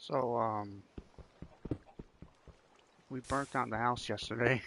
So, we burnt down the house yesterday.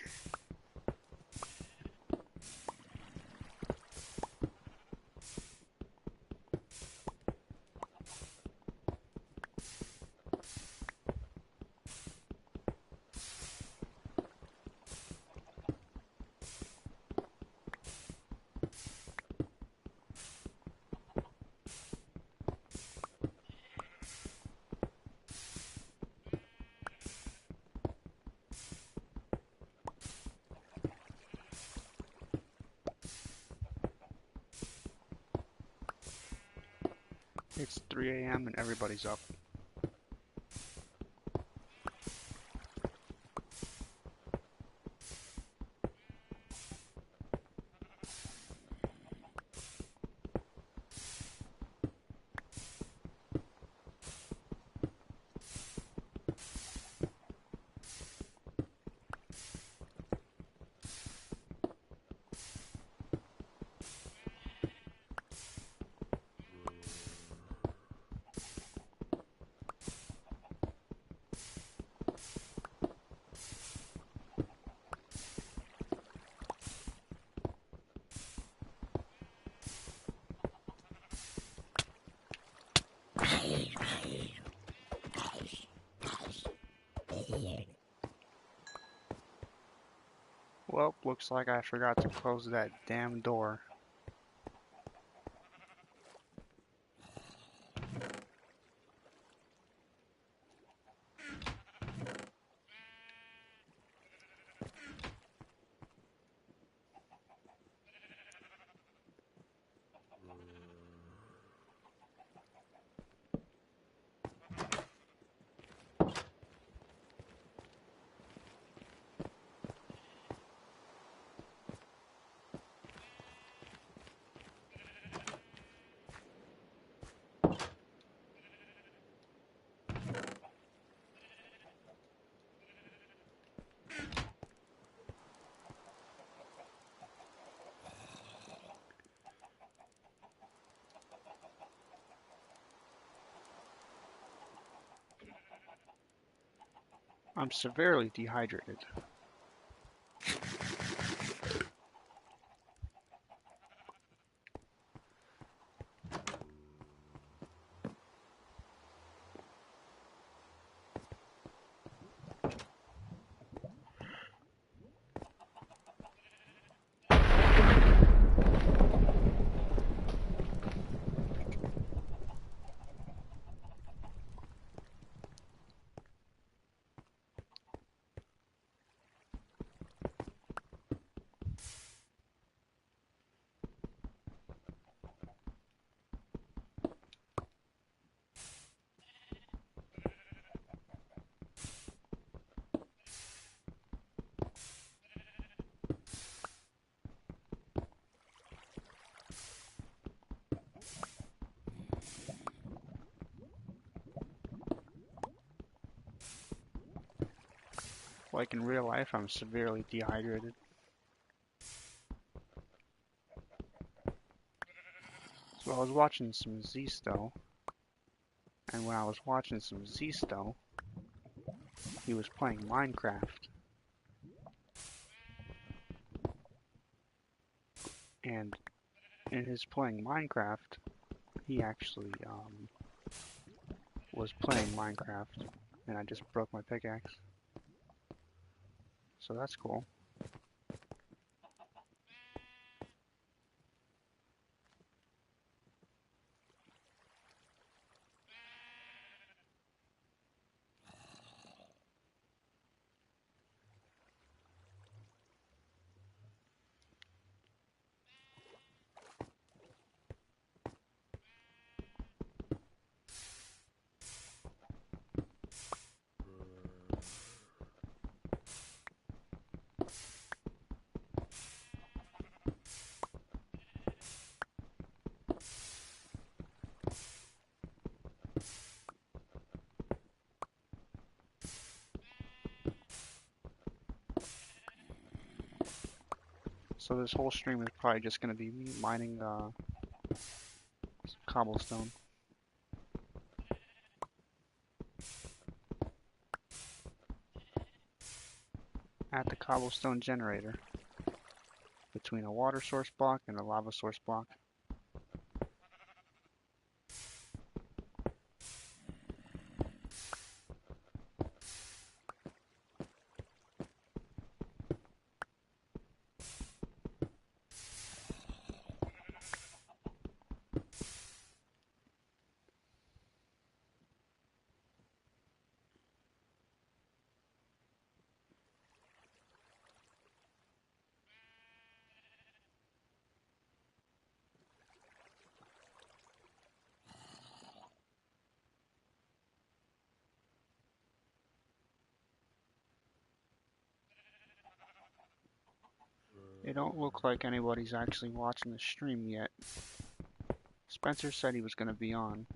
It's 3 a.m. and everybody's up. Well, looks like I forgot to close that damn door. I'm severely dehydrated. Like in real life, I'm severely dehydrated. So I was watching some Zisto, and when I was watching some Zisto, he was playing Minecraft. And in his playing Minecraft, he actually was playing Minecraft, and I just broke my pickaxe. So that's cool. So this whole stream is probably just going to be me mining cobblestone. at the cobblestone generator between a water source block and a lava source block. It don't look like anybody's actually watching the stream yet. Spencer said he was going to be on.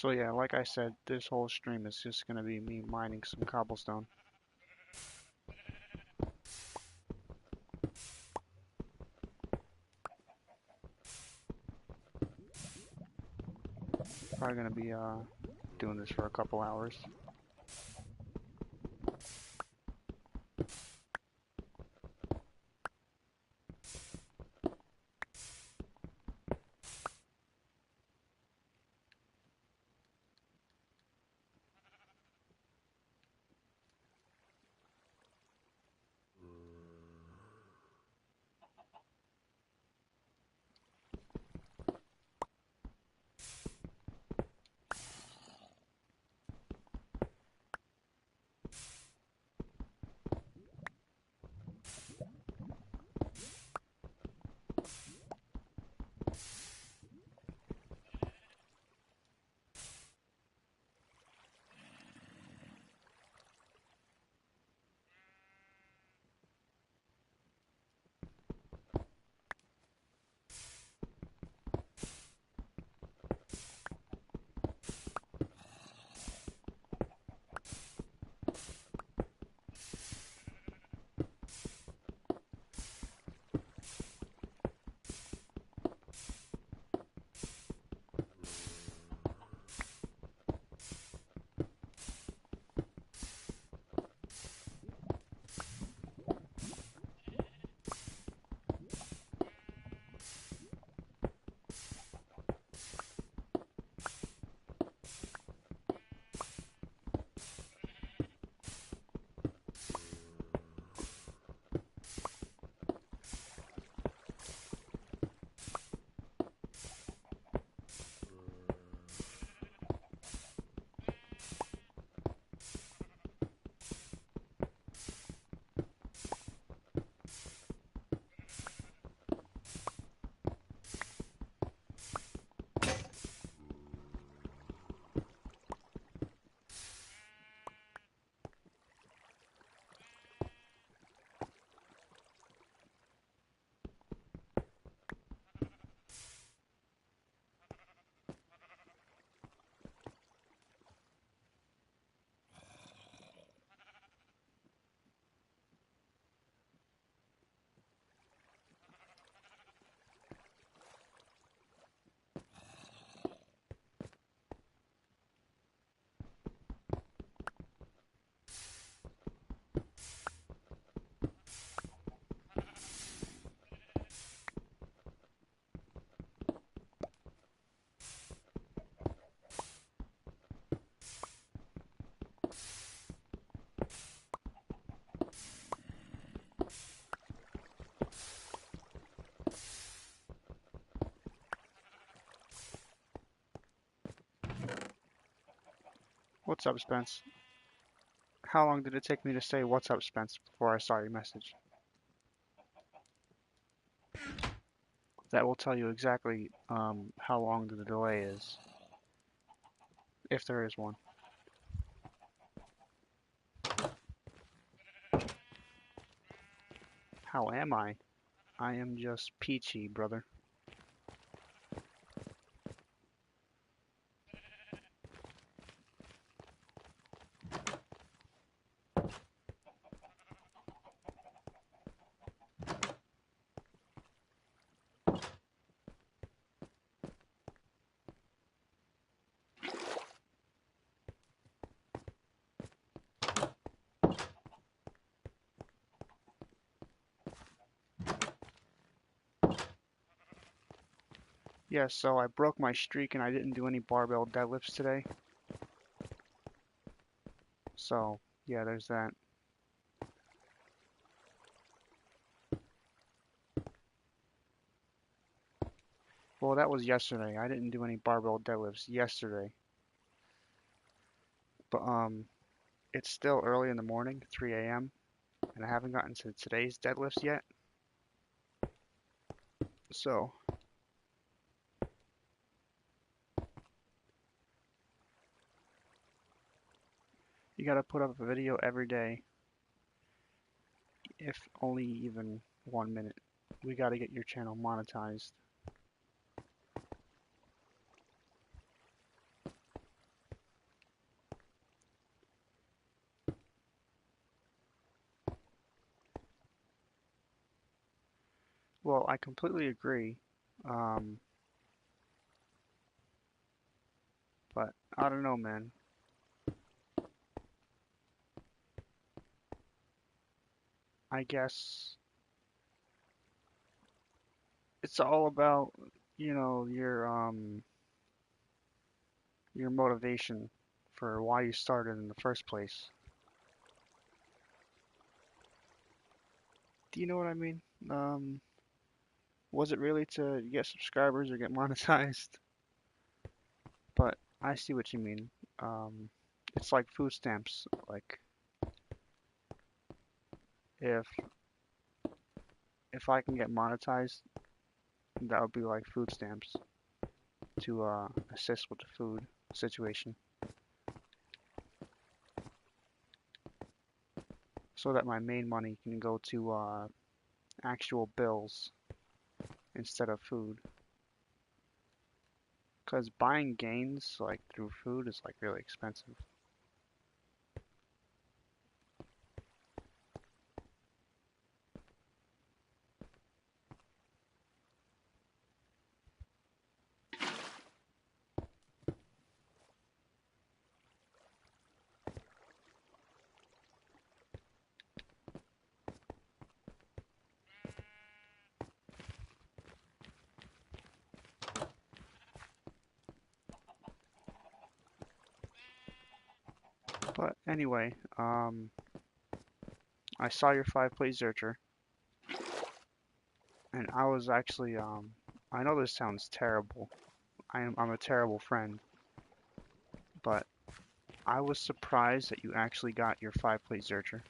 So yeah, like I said, this whole stream is just going to be me mining some cobblestone. Probably going to be doing this for a couple hours. What's up, Spence? How long did it take me to say what's up, Spence, before I saw your message? That will tell you exactly how long the delay is, if there is one. How am I? I am just peachy, brother. Yeah, so I broke my streak and I didn't do any barbell deadlifts today. So, yeah, there's that. Well, that was yesterday. I didn't do any barbell deadlifts yesterday. But it's still early in the morning, 3 a.m., and I haven't gotten to today's deadlifts yet. So, you gotta put up a video every day, if only even 1 minute. We gotta get your channel monetized. Well, I completely agree. Um, but I don't know, man. I guess it's all about, your motivation for why you started in the first place. Do you know what I mean? Um, was it really to get subscribers or get monetized? But I see what you mean. It's like food stamps. Like if if I can get monetized, that would be like food stamps to assist with the food situation, so that my main money can go to actual bills instead of food. Because buying gains like through food is like really expensive. But anyway, I saw your 5 plate Zercher, and I was actually I know this sounds terrible. I'm a terrible friend, but I was surprised that you actually got your 5 plate Zercher.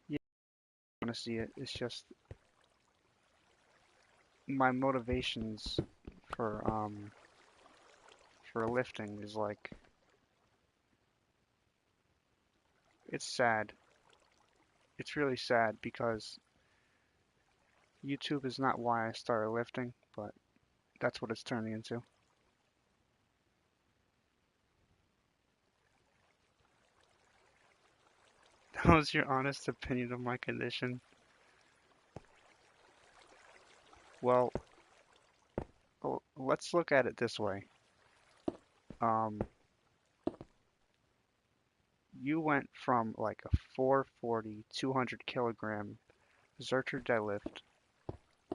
Yeah, I want to see it. It's just my motivations for lifting is like it's sad. It's really sad because YouTube is not why I started lifting, but that's what it's turning into. That was your honest opinion of my condition. Well, let's look at it this way. Um, you went from like a 440, 200 kilogram Zercher deadlift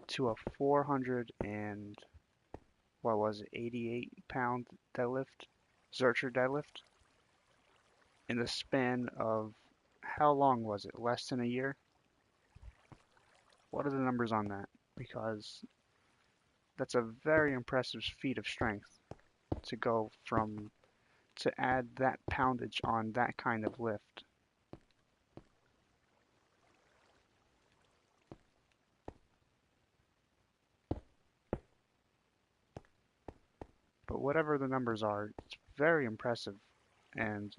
to a 400 and what was it, 88 pound deadlift, Zercher deadlift, in the span of how long was it? Less than a year? What are the numbers on that? Because that's a very impressive feat of strength to go from to add that poundage on that kind of lift. But whatever the numbers are, it's very impressive, and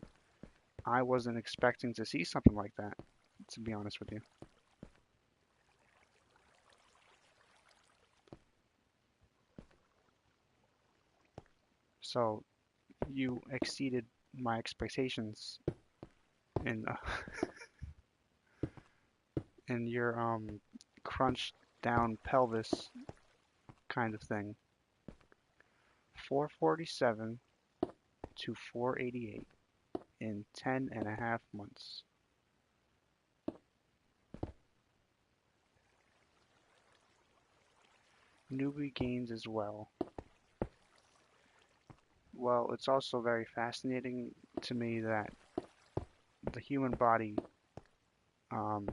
I wasn't expecting to see something like that, to be honest with you. So you exceeded my expectations in in your crunched down pelvis kind of thing. 447 to 488 in 10.5 months. Newbie gains as well. Well, it's also very fascinating to me that the human body, um,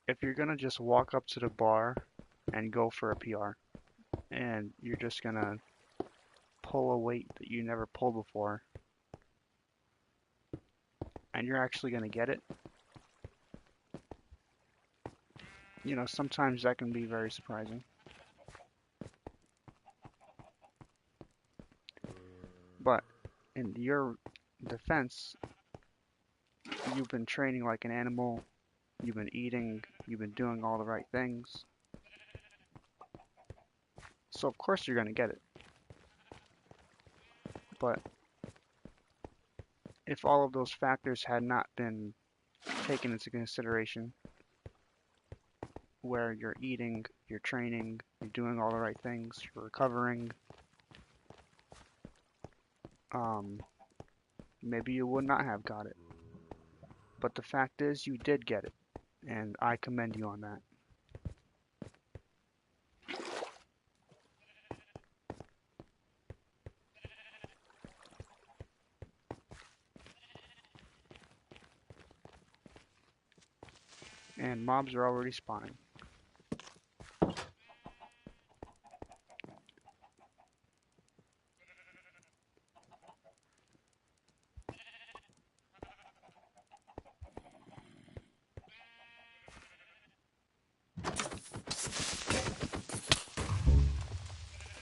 if you're gonna just walk up to the bar and go for a PR, and you're just gonna pull a weight that you never pulled before, and you're actually gonna get it, you know, sometimes that can be very surprising. But in your defense, you've been training like an animal, you've been eating, you've been doing all the right things. So of course you're gonna get it. But if all of those factors had not been taken into consideration, where you're eating, you're training, you're doing all the right things, you're recovering, um, maybe you would not have got it. But the fact is, you did get it, and I commend you on that. And mobs are already spawning.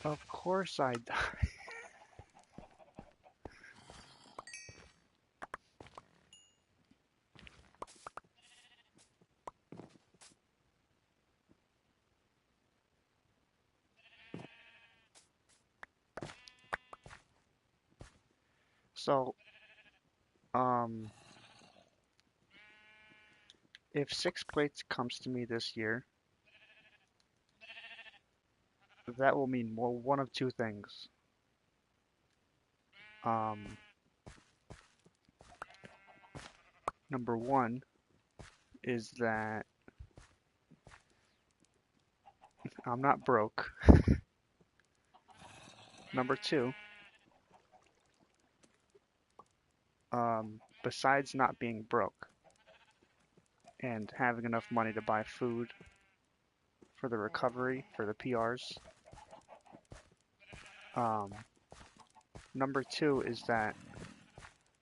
Of course I die. So, um, if 6 plates comes to me this year, that will mean one of two things. Um, Number one is that I'm not broke. Number two, besides not being broke and having enough money to buy food for the recovery, for the PRs, um, number two is that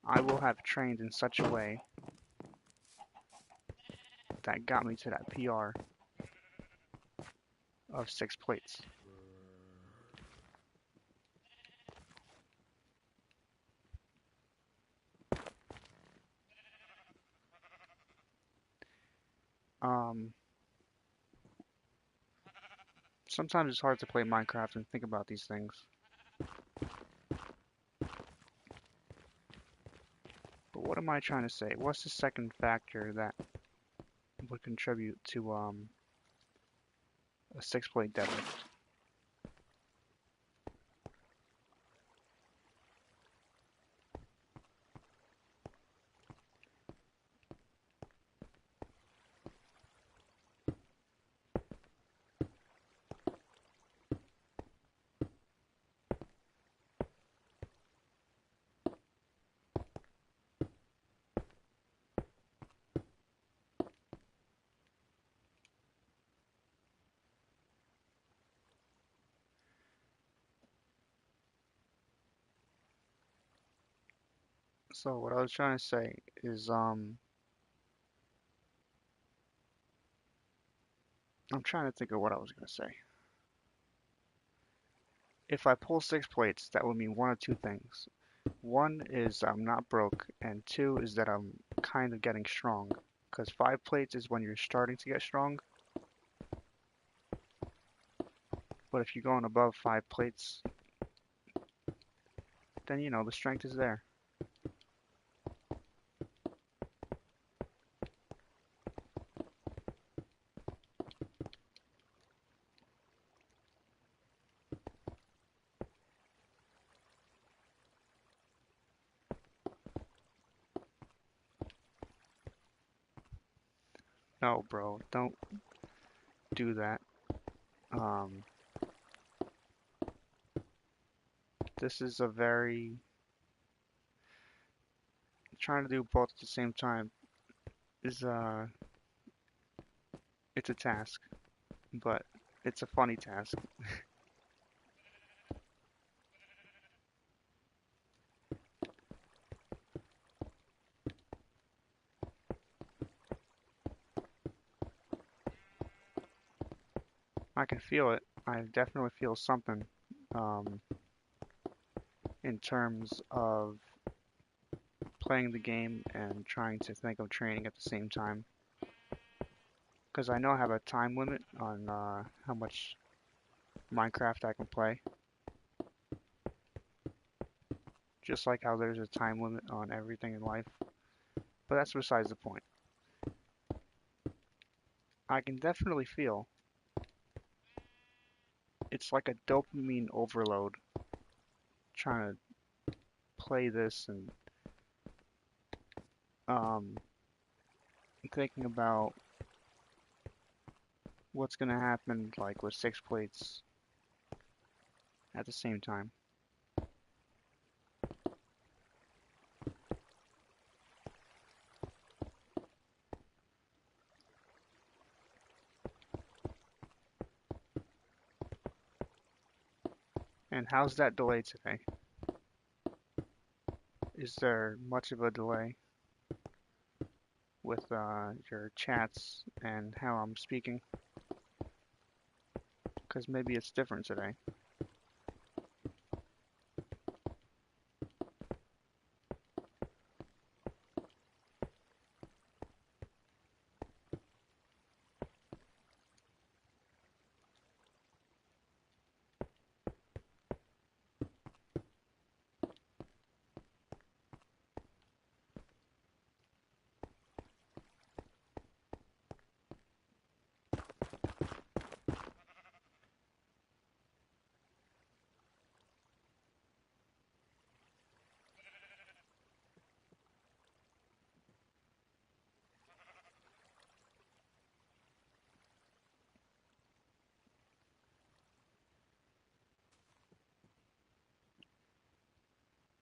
I will have trained in such a way that got me to that PR of 6 plates. Um, Sometimes it's hard to play Minecraft and think about these things. But what am I trying to say? What's the second factor that would contribute to a 6 plate deadlift? So what I was trying to say is, I'm trying to think of what I was gonna say. If I pull 6 plates, that would mean one of two things. One is I'm not broke, and two is that I'm kind of getting strong. Because 5 plates is when you're starting to get strong, but if you're going above 5 plates, then you know the strength is there. No, bro, don't do that. Um, this is a very trying to do both at the same time is it's a task, but it's a funny task. I can feel it. I definitely feel something um, in terms of playing the game and trying to think of training at the same time. Because I know I have a time limit on how much Minecraft I can play, just like how there's a time limit on everything in life. But that's besides the point. I can definitely feel it's like a dopamine overload trying to play this and um, thinking about what's gonna happen like with 6 plates at the same time. And how's that delay today? Is there much of a delay with your chats and how I'm speaking? Because maybe it's different today.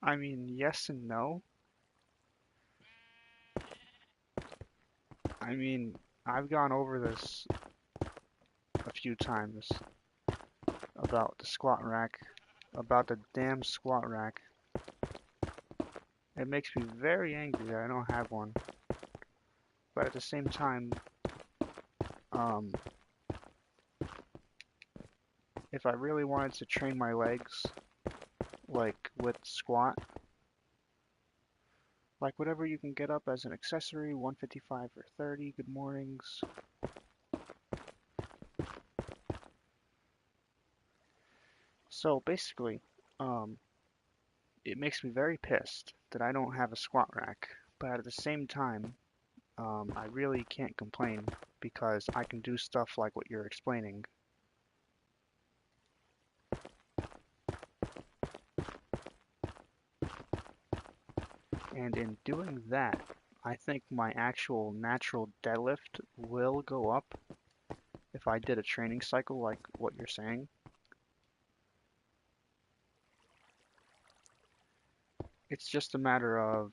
I mean, yes and no. I mean, I've gone over this a few times about the squat rack, about the damn squat rack. It makes me very angry that I don't have one. But at the same time, um, if I really wanted to train my legs, like with squat, like whatever you can get up as an accessory, 155 or 30, good mornings. So basically, um, it makes me very pissed that I don't have a squat rack, but at the same time, I really can't complain because I can do stuff like what you're explaining. And in doing that, I think my actual natural deadlift will go up if I did a training cycle like what you're saying. It's just a matter of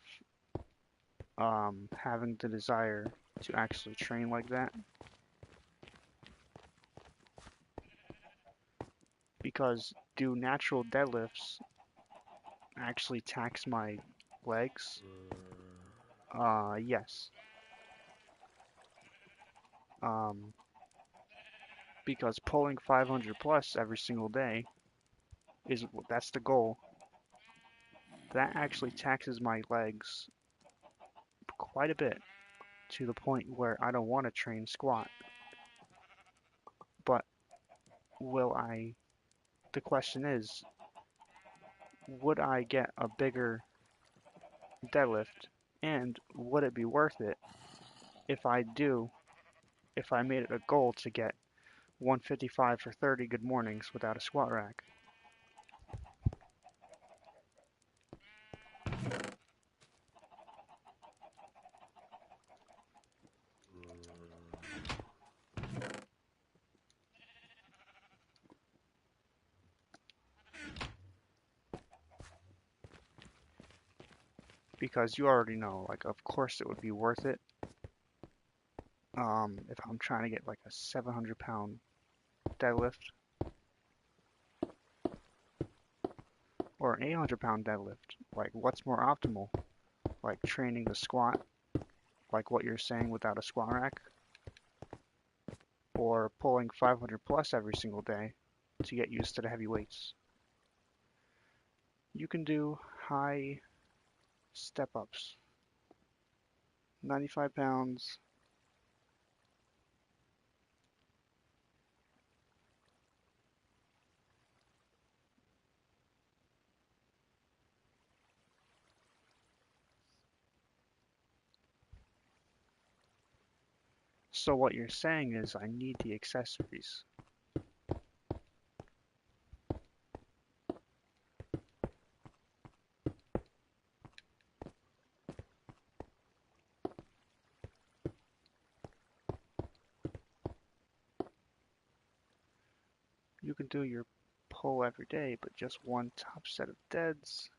having the desire to actually train like that. Because do natural deadlifts actually tax my legs. Yes. Um, because pulling 500 plus every single day that's the goal. That actually taxes my legs quite a bit to the point where I don't want to train squat. But will I? The question is, would I get a bigger deadlift, and would it be worth it if I do? If I made it a goal to get 155 for 30 good mornings without a squat rack. Because you already know, like, of course it would be worth it. If I'm trying to get like a 700-pound deadlift or an 800-pound deadlift, like, what's more optimal? Like training the squat, like what you're saying without a squat rack, or pulling 500 plus every single day to get used to the heavy weights. You can do high step ups, 95 pounds. So what you're saying is I need the accessories. You can do your pull every day, but just one top set of deads.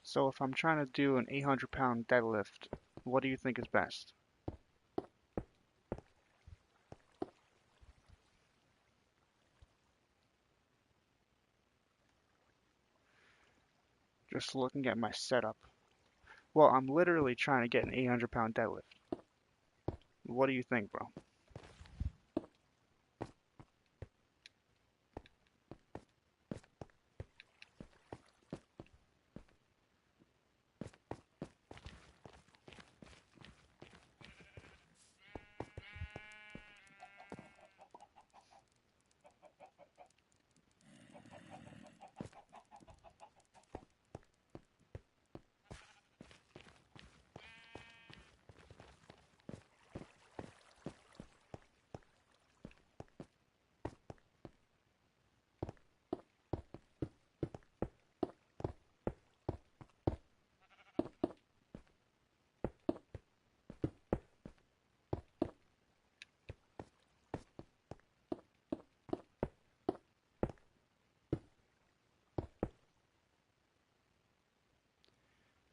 So if I'm trying to do an 800-pound deadlift, what do you think is best? Just looking at my setup. Well, I'm literally trying to get an 800-pound deadlift. What do you think, bro?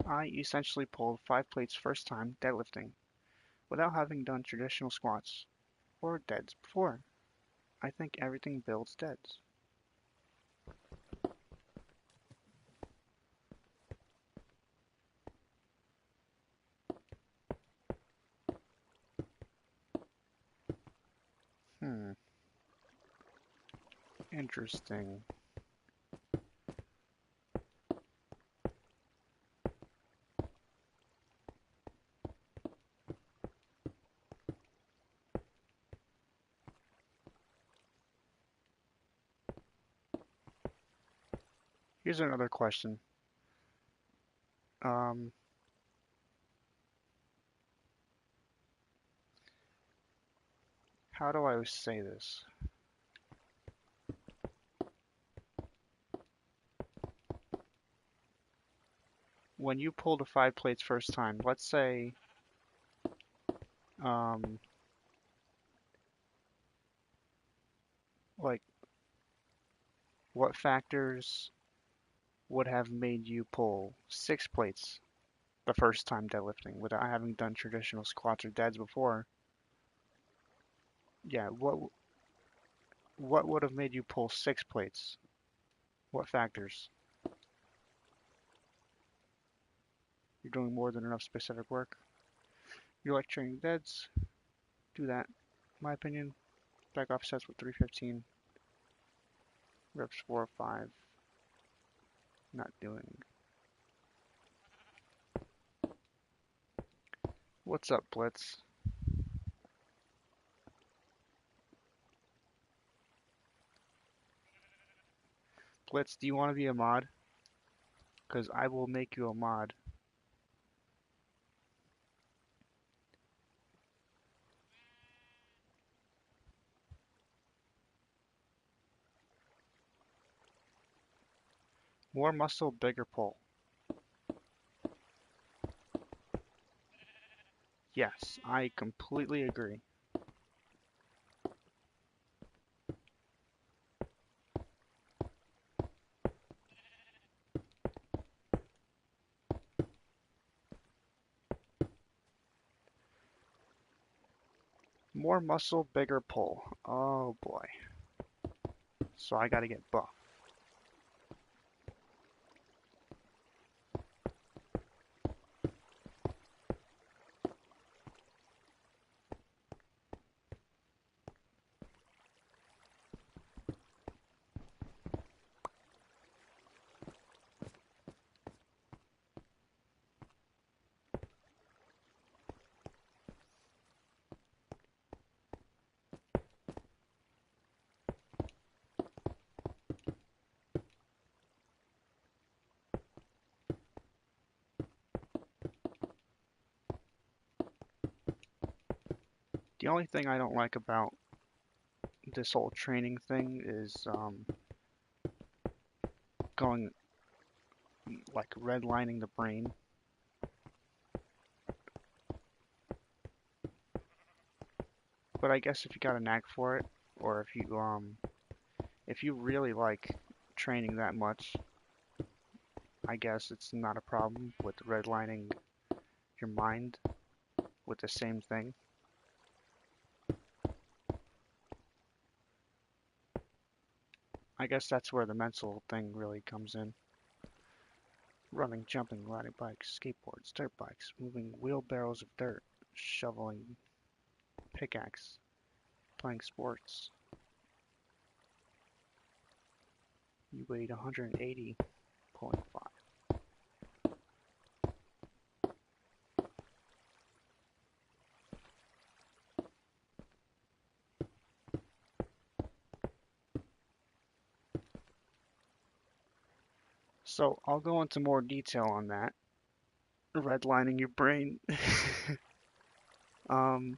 I essentially pulled 5 plates first time deadlifting without having done traditional squats or deads before. I think everything builds deads. Hmm, interesting. Here's another question. Um, how do I say this? When you pull the 5 plates first time, let's say, um, like, what factors would have made you pull 6 plates the first time deadlifting without having done traditional squats or deads before. Yeah, what would have made you pull 6 plates? What factors? You're doing more than enough specific work. You like training deads? Do that. In my opinion, back off sets with 315, reps 4 or 5. Not doing. What's up, Blitz? Blitz, do you want to be a mod? Because I will make you a mod. More muscle, bigger pull. Yes, I completely agree. More muscle, bigger pull. Oh boy. So I gotta get buff. The only thing I don't like about this whole training thing is going like redlining the brain. But I guess if you got a knack for it, or if you really like training that much, I guess it's not a problem with redlining your mind with the same thing. I guess that's where the mental thing really comes in. Running, jumping, riding bikes, skateboards, dirt bikes, moving wheelbarrows of dirt, shoveling, pickaxe, playing sports. You weighed 180, pulling 5. So I'll go into more detail on that. Redlining your brain. um,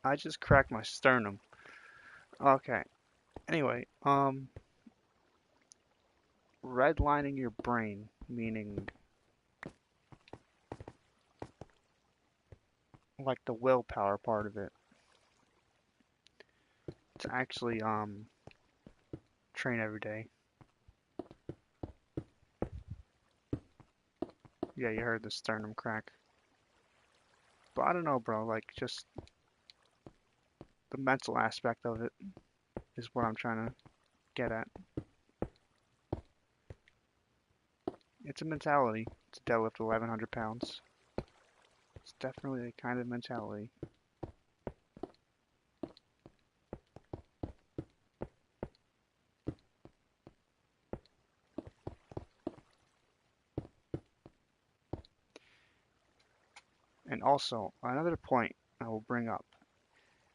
I just cracked my sternum. Okay. Anyway, redlining your brain, meaning like the willpower part of it, to actually train every day. Yeah, you heard the sternum crack. But I don't know, bro, like just the mental aspect of it is what I'm trying to get at. It's a mentality to deadlift 1,100 pounds. It's definitely a kind of mentality. And also, another point I will bring up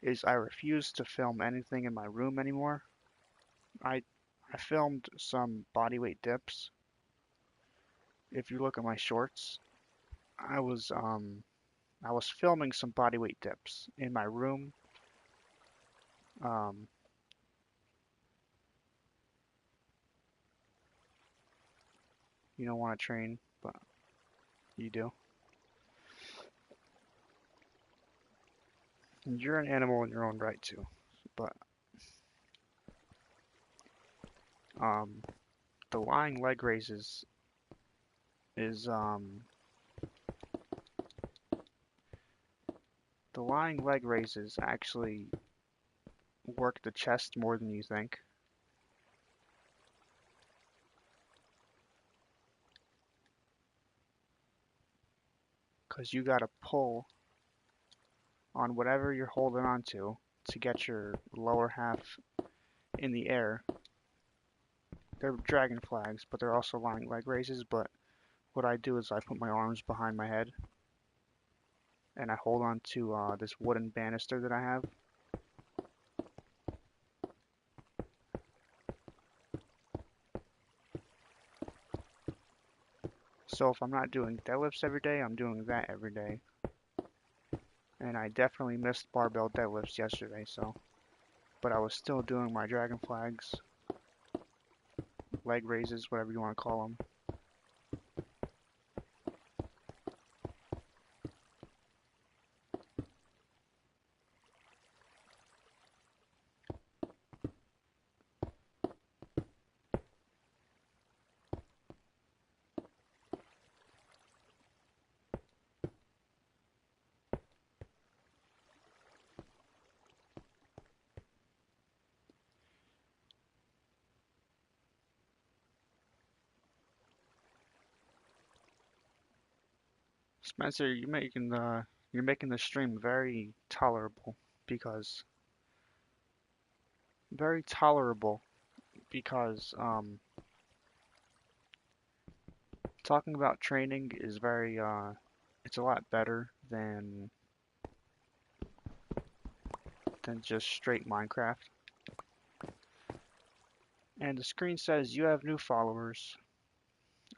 is I refuse to film anything in my room anymore. I I filmed some bodyweight dips. If you look at my shorts, I was um I was filming some bodyweight dips in my room. Um, you don't want to train, but you do. And you're an animal in your own right too. But um, the lying leg raises is the lying leg raises actually work the chest more than you think. Because you gotta pull on whatever you're holding on to get your lower half in the air. They're dragon flags, but they're also lying leg raises. But what I do is I put my arms behind my head and I hold on to this wooden banister that I have. So if I'm not doing deadlifts every day, I'm doing that every day. And I definitely missed barbell deadlifts yesterday, so. But I was still doing my dragon flags, leg raises, whatever you want to call them. Spencer, you're making the stream very tolerable because very tolerable because talking about training is very it's a lot better than just straight Minecraft. And the screen says you have new followers.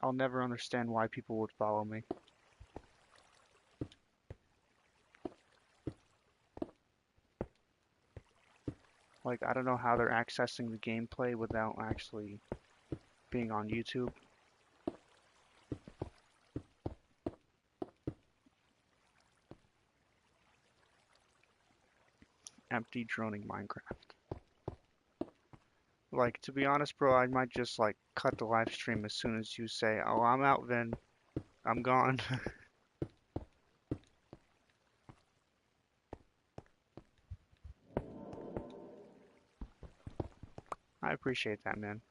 I'll never understand why people would follow me. Like, I don't know how they're accessing the gameplay without actually being on YouTube. Empty droning Minecraft. Like, to be honest, bro, I might just, like, cut the live stream as soon as you say, oh, I'm out, Vin. I'm gone. I appreciate that, man.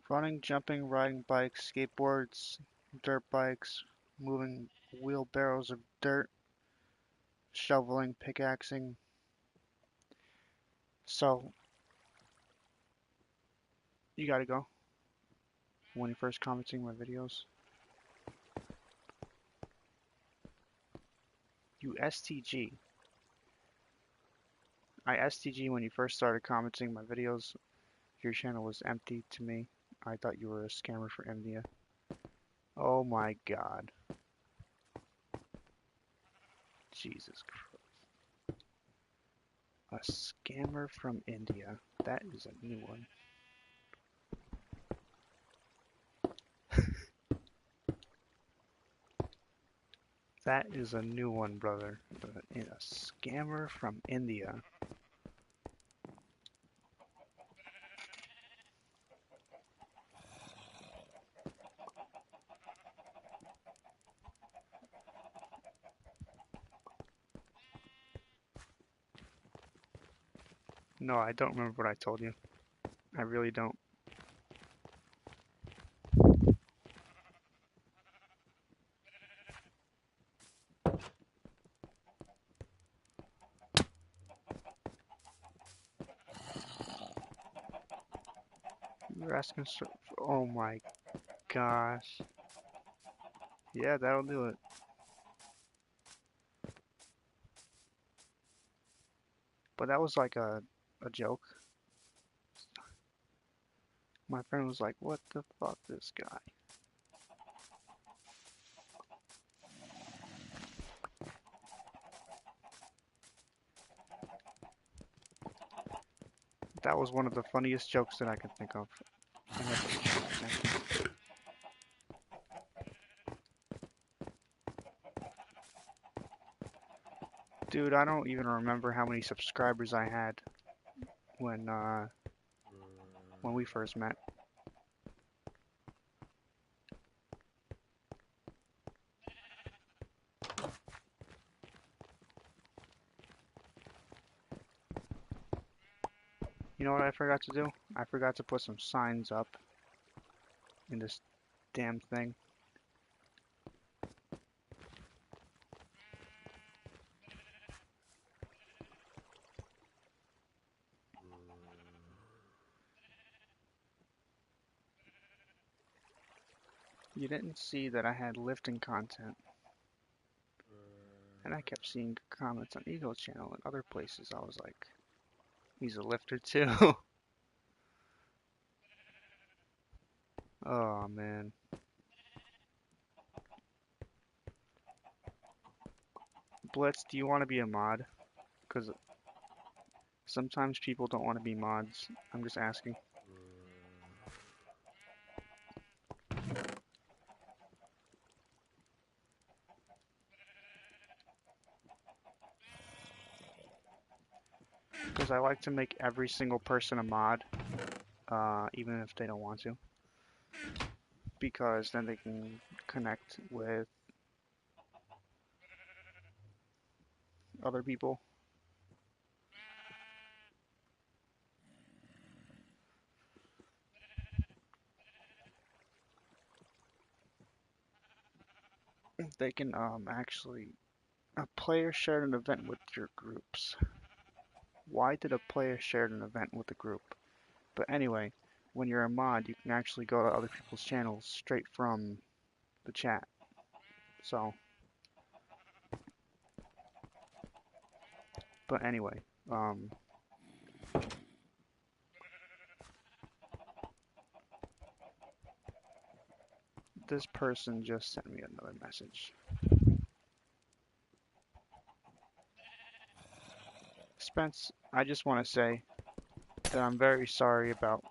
Running, jumping, riding bikes, skateboards, dirt bikes, moving wheelbarrows of dirt, shoveling, pickaxing. So, you gotta go when you're first commenting my videos. You STG. I STG when you first started commenting my videos. Your channel was empty to me. I thought you were a scammer for India. Oh my god. Jesus Christ. A scammer from India. That is a new one. That is a new one, brother. A scammer from India. No, I don't remember what I told you. I really don't. You're asking oh my gosh. Yeah, that'll do it. But that was like a joke. My friend was like, "What the fuck, this guy?" That was one of the funniest jokes that I could think of. I had to pay attention. Dude, I don't even remember how many subscribers I had when uh when we first met. You know what I forgot to do? I forgot to put some signs up in this damn thing. You didn't see that I had lifting content, and I kept seeing comments on Eagle's channel and other places. I was like, he's a lifter too. Oh man. Blitz, do you want to be a mod? Because sometimes people don't want to be mods. I'm just asking. Because I like to make every single person a mod, even if they don't want to. Because then they can connect with other people. They can actually a player shared an event with your groups. Why did a player share an event with a group? But anyway, when you're a mod, you can actually go to other people's channels straight from the chat. So, but anyway, this person just sent me another message. Spence, I just want to say that I'm very sorry about,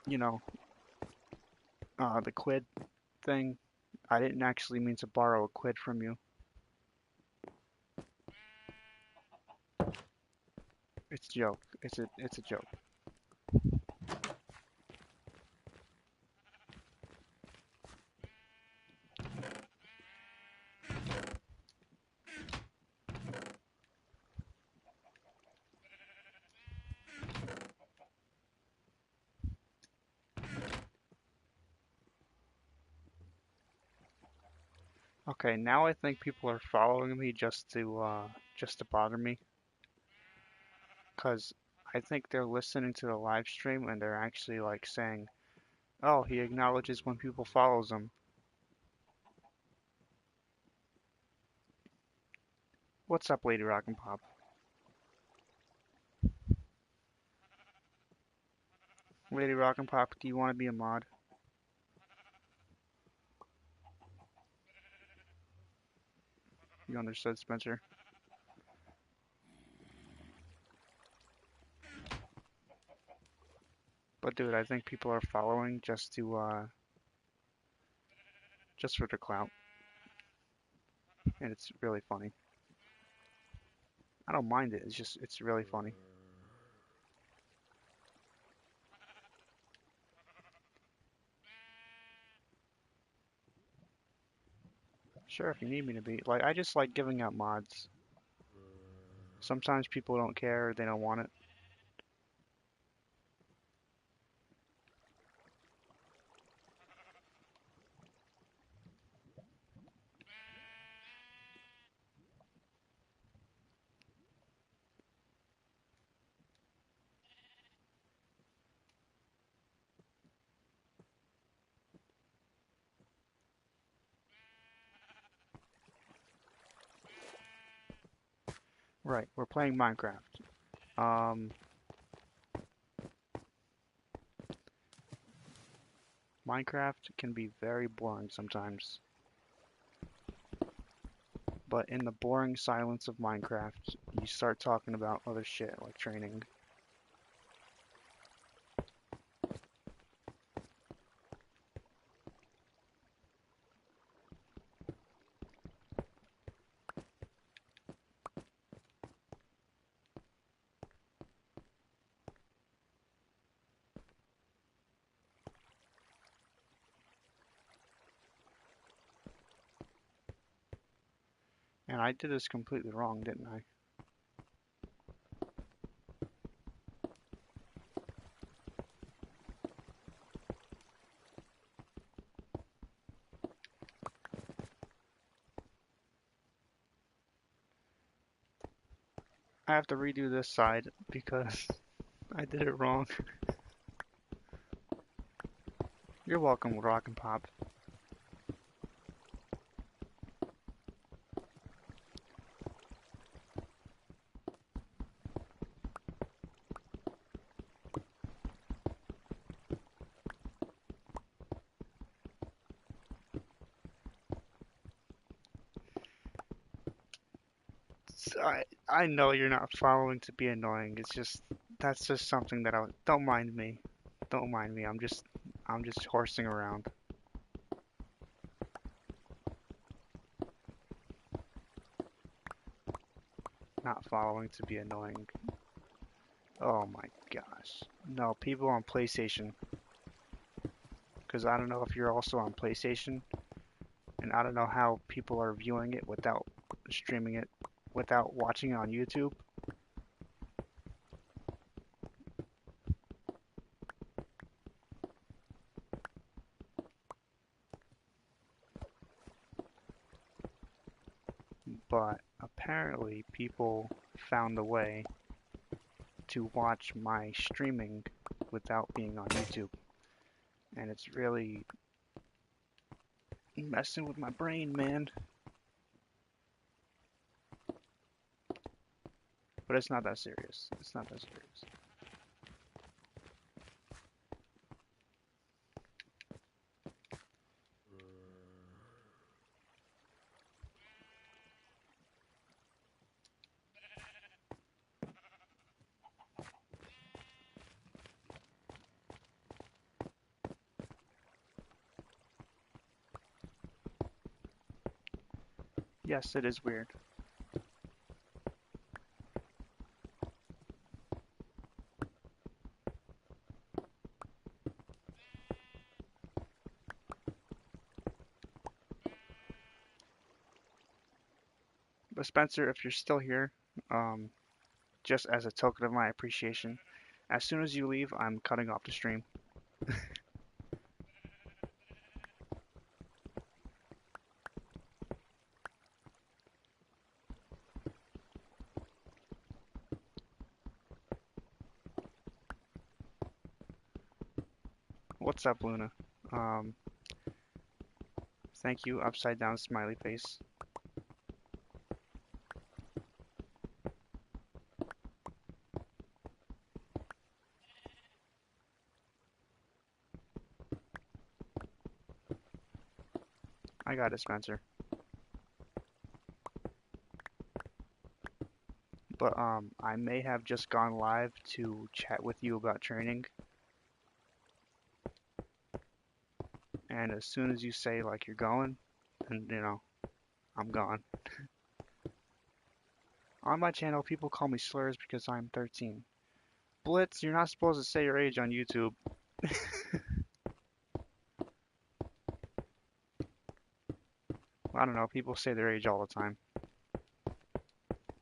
you know, the quid thing. I didn't actually mean to borrow a quid from you. It's a joke. It's a joke. Okay, now I think people are following me just to bother me, cause I think they're listening to the live stream and they're actually like saying, "Oh, he acknowledges when people follows him." What's up, Lady Rock and Pop? Lady Rock and Pop, do you want to be a mod? You understood, Spencer? But dude, I think people are following just for the clout, and it's really funny. I don't mind it. It's really funny. Sure, if you need me to be. Like, I just like giving out mods. Sometimes people don't care, or they don't want it. Right, we're playing Minecraft. Um, Minecraft can be very boring sometimes, but in the boring silence of Minecraft, you start talking about other shit like training. And I did this completely wrong, didn't I? I have to redo this side because I did it wrong. You're welcome, Rock and Pop. I know you're not following to be annoying. It's just that's just something that I don't mind me. Don't mind me. I'm just horsing around. Not following to be annoying. Oh my gosh. No, people on PlayStation. Because I don't know if you're also on PlayStation, and I don't know how people are viewing it without streaming it, without watching it on YouTube. But apparently, people found a way to watch my streaming without being on YouTube. And it's really messing with my brain, man. But it's not that serious. It's not that serious. Yes, it is weird. But Spencer, if you're still here, um, just as a token of my appreciation, as soon as you leave, I'm cutting off the stream. What's up, Luna? Um, Thank you, upside down smiley face. I got it, Spencer. But I may have just gone live to chat with you about training, and as soon as you say like you're going, and I'm gone. On my channel, people call me slurs because I'm 13. Blitz, you're not supposed to say your age on YouTube. I don't know, people say their age all the time.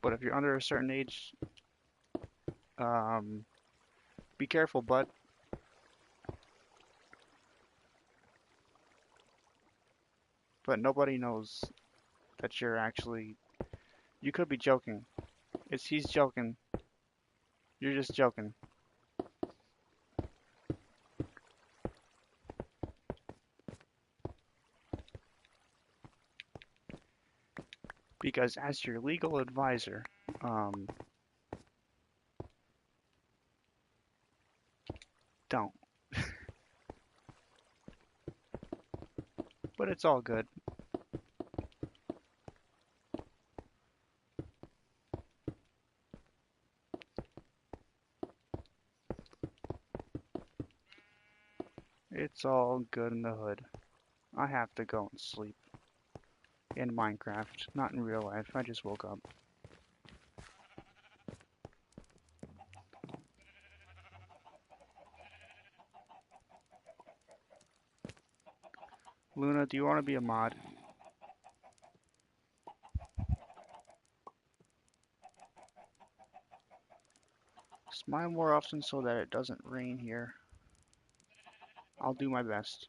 But if you're under a certain age, um, be careful, bud. But nobody knows that you're actually. You could be joking. He's joking. You're just joking. Because as your legal advisor, don't. but it's all good. It's all good in the hood. I have to go and sleep. In Minecraft, not in real life. I just woke up. Luna, do you want to be a mod? Smile more often so that it doesn't rain here. I'll do my best.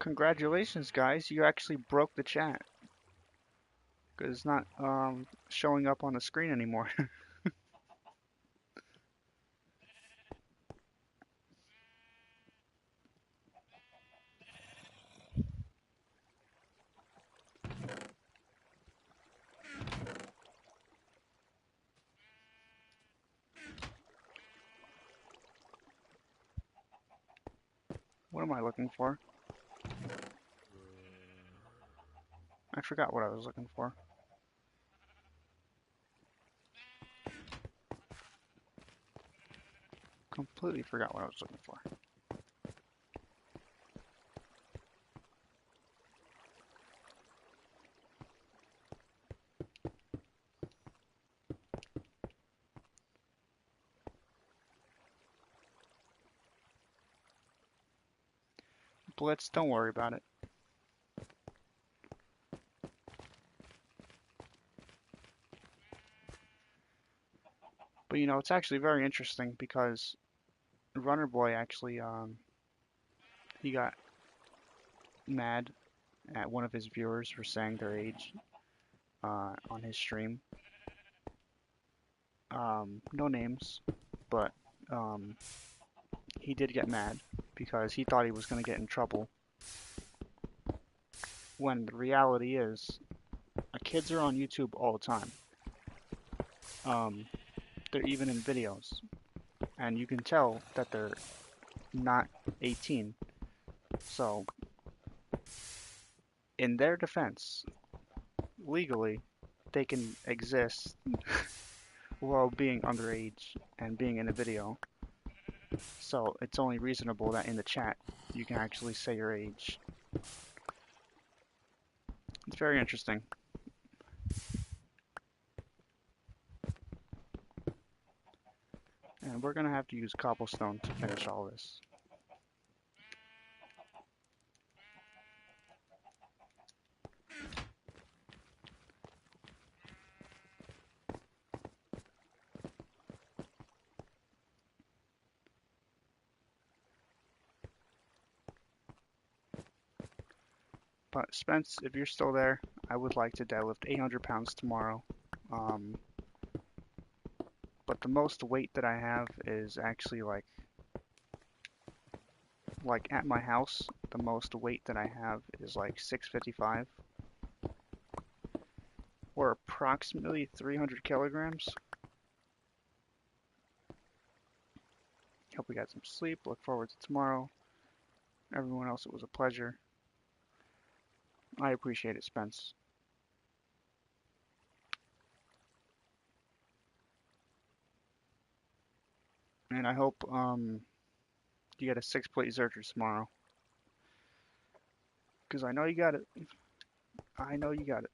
Congratulations, guys. You actually broke the chat. Because it's not showing up on the screen anymore. What am I looking for? I forgot what I was looking for. Completely forgot what I was looking for. Blitz, don't worry about it. But you know, it's actually very interesting because Runner Boy actually, he got mad at one of his viewers for saying their age on his stream. No names, but he did get mad because he thought he was going to get in trouble. When the reality is, kids are on YouTube all the time. They're even in videos, and you can tell that they're not 18. So, in their defense, legally, they can exist while being underage and being in a video. So it's only reasonable that in the chat you can actually say your age. It's very interesting. And we're gonna have to use cobblestone to finish all this. But Spence, if you're still there, I would like to deadlift 800 pounds tomorrow. But the most weight that I have is actually like at my house, the most weight that I have is like 655, or approximately 300 kilograms. Hope we got some sleep. Look forward to tomorrow. Everyone else, it was a pleasure. I appreciate it, Spence. And I hope you get a 6-plate Zercher tomorrow. Because I know you got it. I know you got it.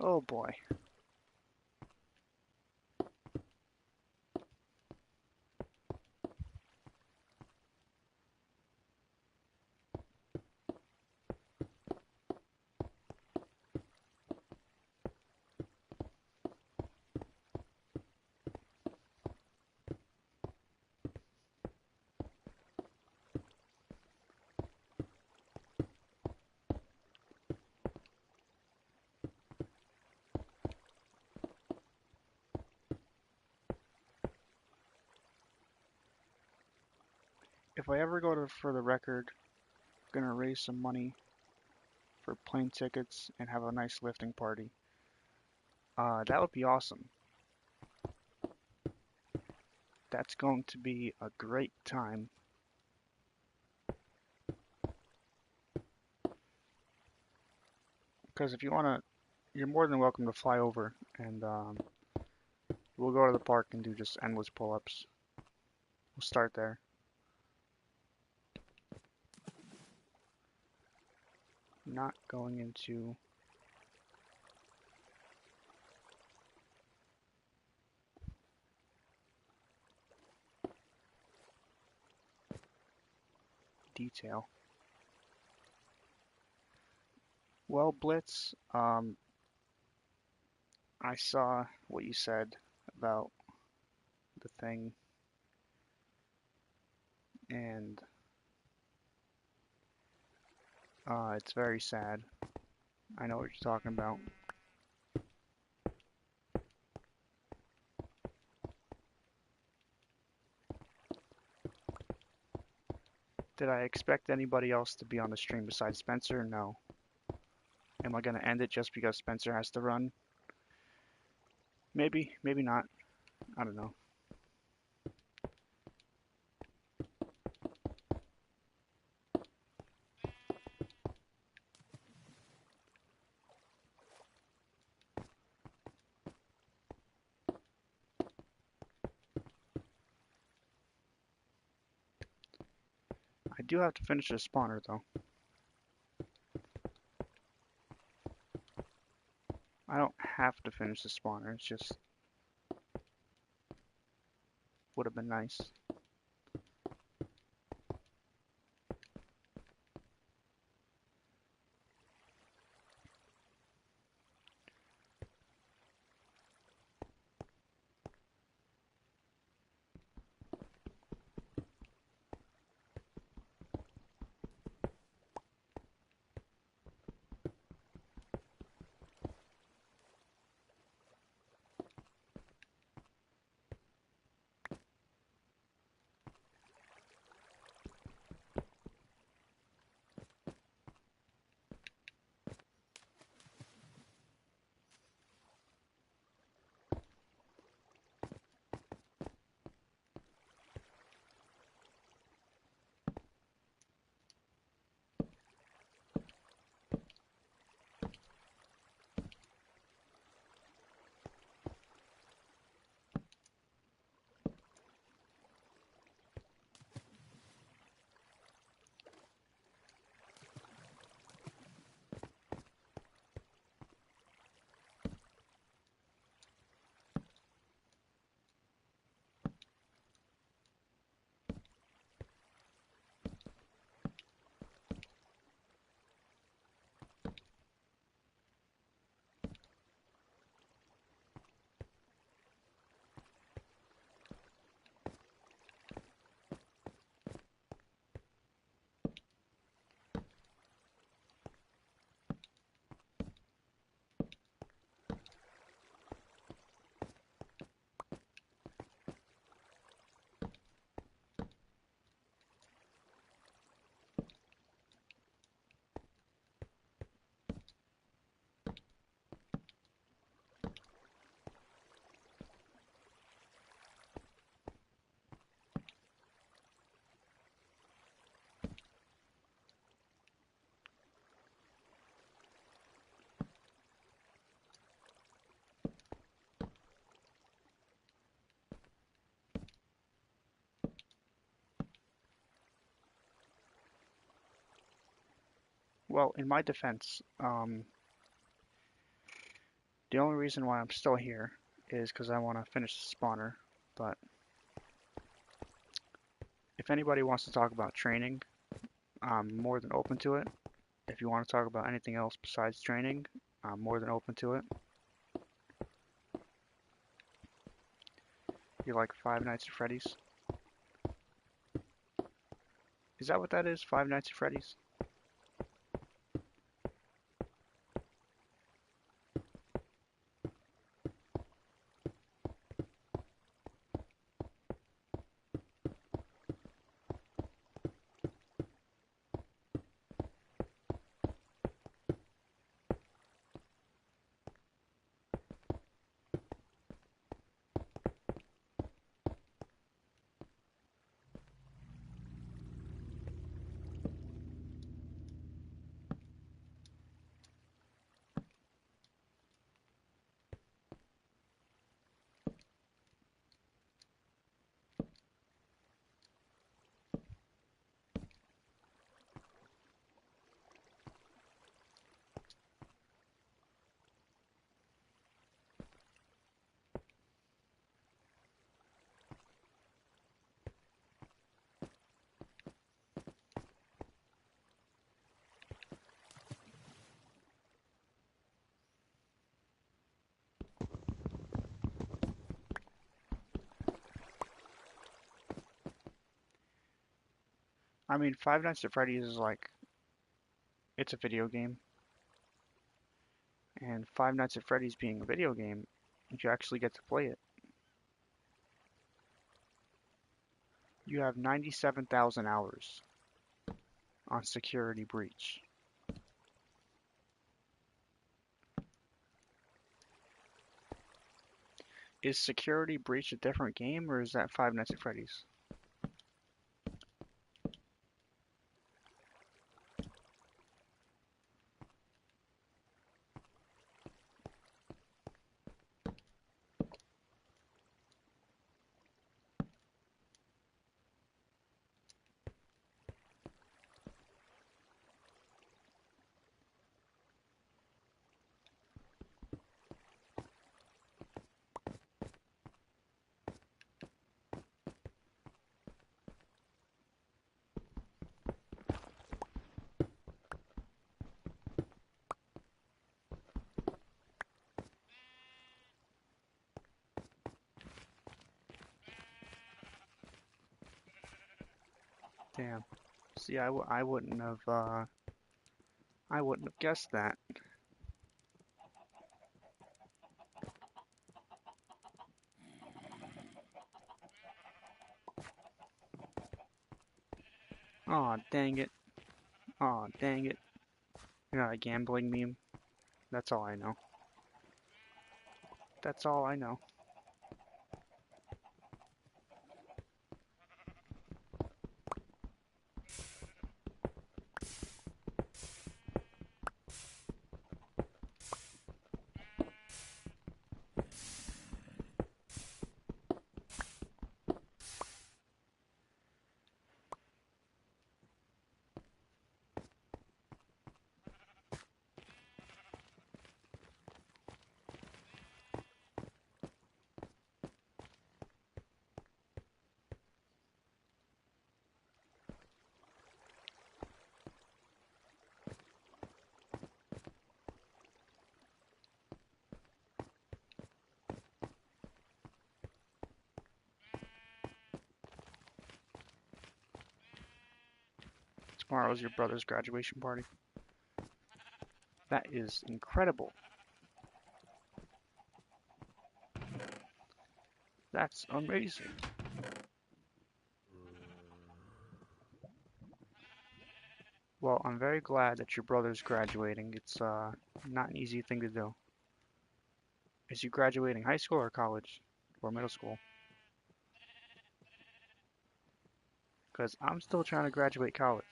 Oh boy. if I ever go to for the record, I'm gonna raise some money for plane tickets and have a nice lifting party. That would be awesome. That's going to be a great time. Because if you wanna, you're more than welcome to fly over, and we'll go to the park and do just endless pull-ups. We'll start there. Not going into detail. Well, Blitz, I saw what you said about the thing, and it's very sad. I know what you're talking about. Did I expect anybody else to be on the stream besides Spencer? No. Am I going to end it just because Spencer has to run? Maybe, maybe not. I don't know. I do have to finish the spawner though. I don't have to finish the spawner, it's just would have been nice. Well, in my defense, the only reason why I'm still here is because I want to finish the spawner. But if anybody wants to talk about training, I'm more than open to it. If you want to talk about anything else besides training, I'm more than open to it. You like Five Nights at Freddy's? Is that what that is? Five Nights at Freddy's? I mean, Five Nights at Freddy's is like, it's a video game, and Five Nights at Freddy's being a video game, you actually get to play it. You have 97,000 hours on Security Breach. Is Security Breach a different game, or is that Five Nights at Freddy's? Damn. See, I wouldn't have guessed that. Aw, dang it. Aw, dang it. You're not a gambling meme. That's all I know. That's all I know. Tomorrow's your brother's graduation party. That is incredible. That's amazing. Well, I'm very glad that your brother's graduating. It's not an easy thing to do. Is he graduating high school or college or middle school? Because I'm still trying to graduate college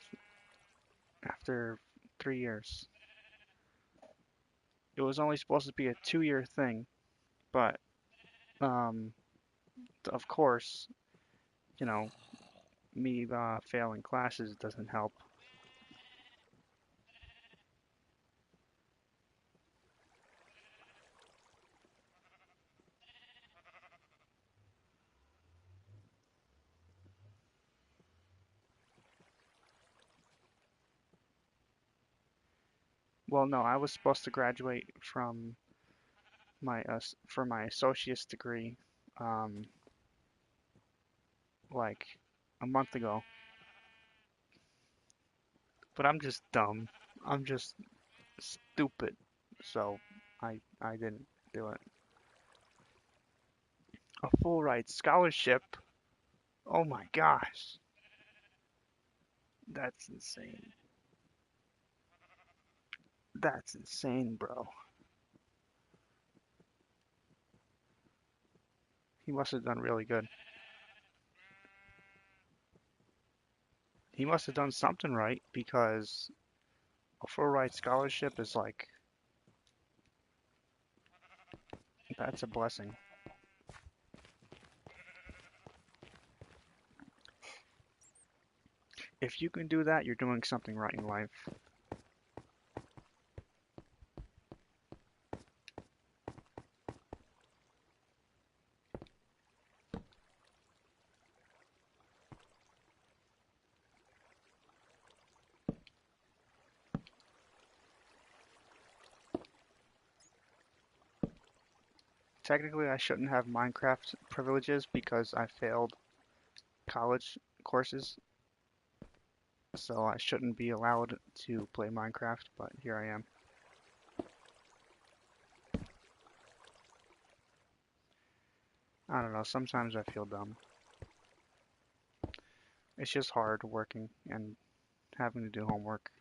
after 3 years. It was only supposed to be a 2 year thing, but um, of course, you know, me failing classes doesn't help. Well, no, I was supposed to graduate from my for my associate's degree, um, like a month ago. But I'm just dumb. I'm just stupid. So I didn't do it. A full ride scholarship. Oh my gosh. That's insane. That's insane, bro. He must have done really good. He must have done something right because a full ride scholarship is like, that's a blessing. If you can do that, you're doing something right in life. Technically, I shouldn't have Minecraft privileges because I failed college courses. so I shouldn't be allowed to play Minecraft, but here I am. I don't know, sometimes I feel dumb. It's just hard working and having to do homework.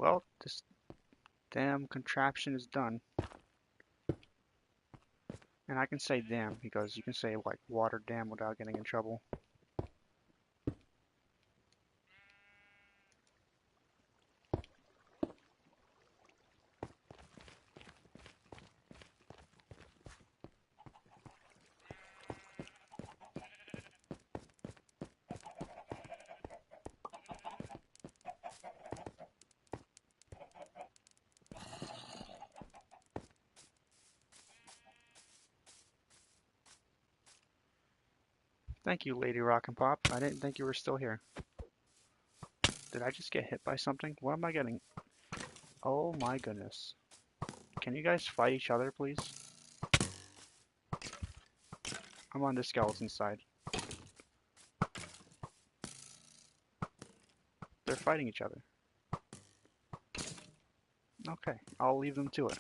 Well, this damn contraption is done. And I can say damn because you can say like water dam without getting in trouble. Thank you, Lady Rock and Pop. I didn't think you were still here. Did I just get hit by something? What am I getting? Oh my goodness. Can you guys fight each other, please? I'm on the skeleton side. They're fighting each other. Okay, I'll leave them to it.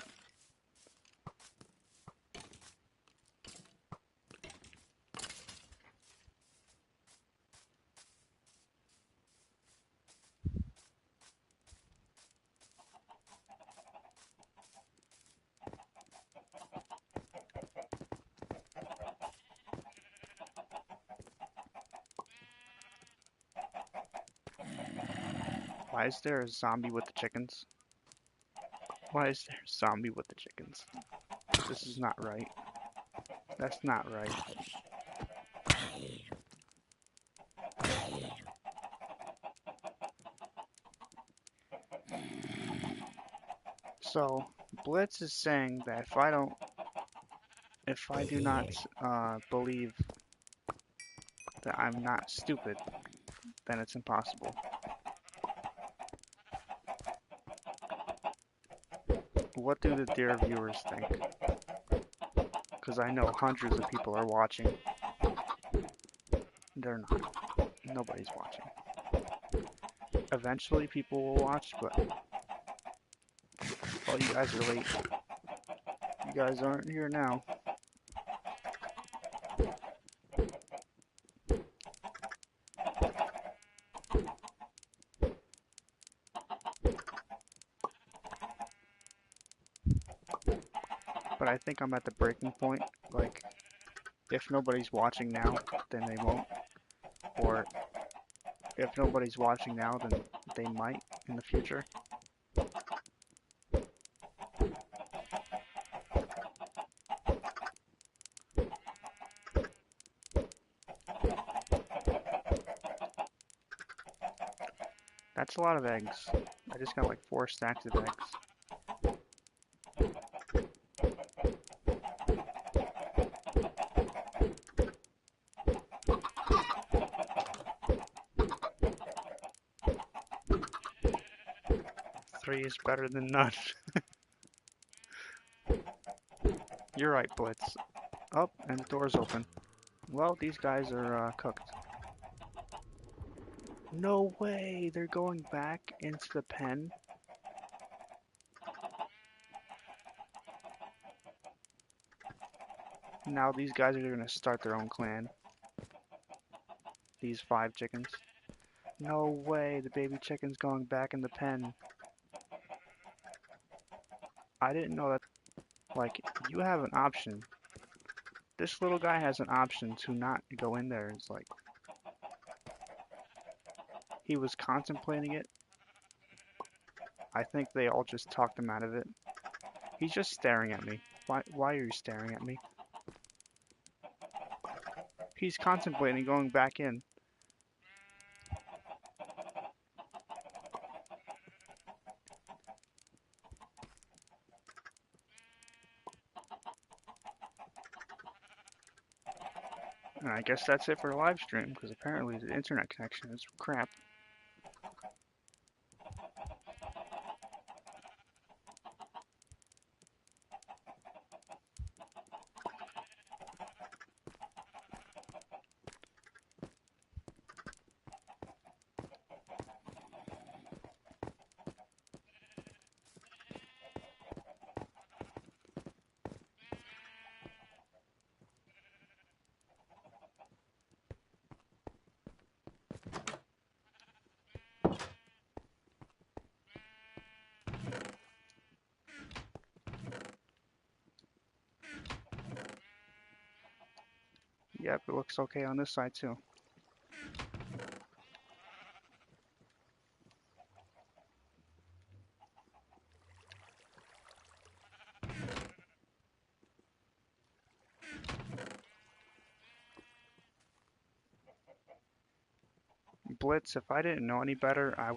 Why is there a zombie with the chickens? Why is there a zombie with the chickens? This is not right. That's not right. So, Blitz is saying that if I do not believe that I'm not stupid, then it's impossible. What do the dear viewers think? Because I know hundreds of people are watching. They're not. Nobody's watching. Eventually people will watch, but oh, you guys are late. You guys aren't here now. But I think I'm at the breaking point. Like, if nobody's watching now, then they won't. Or if nobody's watching now, then they might in the future. That's a lot of eggs. I just got like 4 stacks of eggs. 3 is better than none. You're right, Blitz. Oh, and the door's open. Well, these guys are cooked. No way! They're going back into the pen. Now these guys are gonna start their own clan. These 5 chickens. No way, the baby chicken's going back in the pen. I didn't know that, like, you have an option. This little guy has an option to not go in there. It's like, he was contemplating it. I think they all just talked him out of it. He's just staring at me. Why are you staring at me? He's contemplating going back in. And I guess that's it for the live stream, because apparently the internet connection is crap. Yep, it looks okay on this side too. Blitz, if I didn't know any better, I would